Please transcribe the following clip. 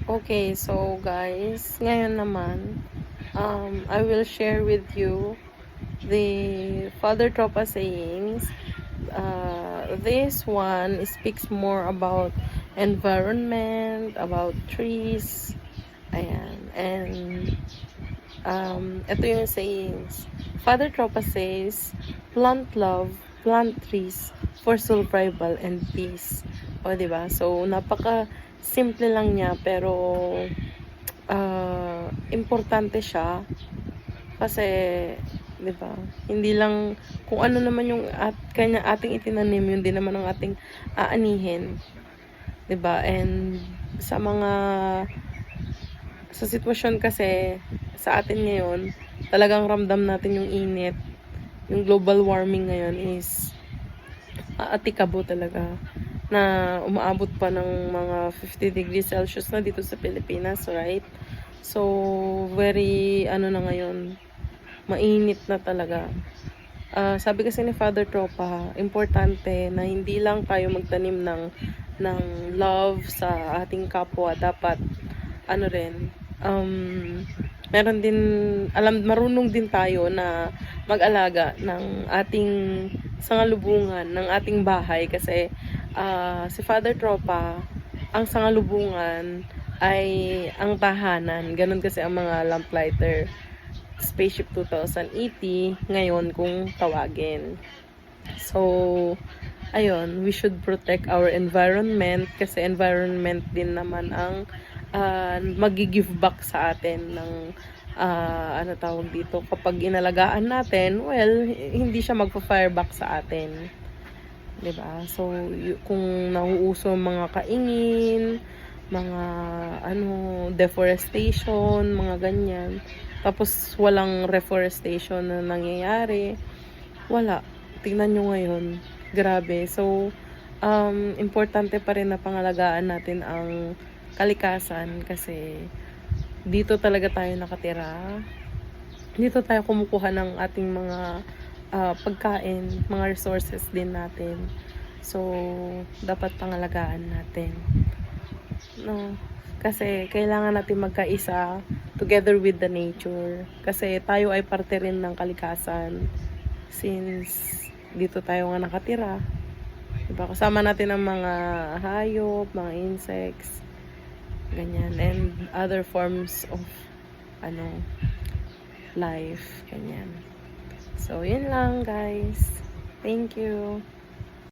Okay, so guys, ngayon naman, I will share with you the Father Tropa sayings. This one speaks more about environment, about trees, ayan, and ito yung sayings. Father Tropa says, plant love, plant trees for survival and peace. O, diba? So, napaka simple lang niya, pero importante siya kasi 'di ba? Hindi lang kung ano naman yung ating itinanim, yun din naman ang ating aanihin, 'di ba? And sa sitwasyon kasi sa atin ngayon, talagang ramdam natin yung init. Yung global warming ngayon is aatikabo talaga na umaabot pa ng mga 50 degrees Celsius na dito sa Pilipinas, right? So, very, na ngayon, mainit na talaga. Sabi kasi ni Father Tropa, importante na hindi lang tayo magtanim ng love sa ating kapwa. Dapat, rin, meron din, marunong din tayo na mag-alaga ng ating sangalubungan, ng ating bahay. Kasi, si Father Tropa, ang sangalubungan ay ang tahanan. Ganun kasi ang mga lamplighter. Spaceship 2080 ngayon kung tawagin. So, ayun, we should protect our environment kasi environment din naman ang magi-give back sa atin ng tawag dito, kapag inalagaan natin, well, hindi siya magpa-fire back sa atin. 'Di ba? So, kung nauuso mga kaingin, mga deforestation, mga ganyan. Tapos walang reforestation na nangyayari. Wala. Tingnan nyo ngayon. Grabe. So, importante pa rin na pangalagaan natin ang kalikasan kasi dito talaga tayo nakatira. Dito tayo kumukuha ng ating mga pagkain, mga resources din natin. So, dapat pangalagaan natin. No, kasi kailangan natin magkaisa together with the nature. Kasi tayo ay parte rin ng kalikasan since dito tayo nga nakatira. Diba? Kasama natin ang mga hayop, mga insects, ganyan, and other forms of life, ganyan. So, yun lang guys. Thank you.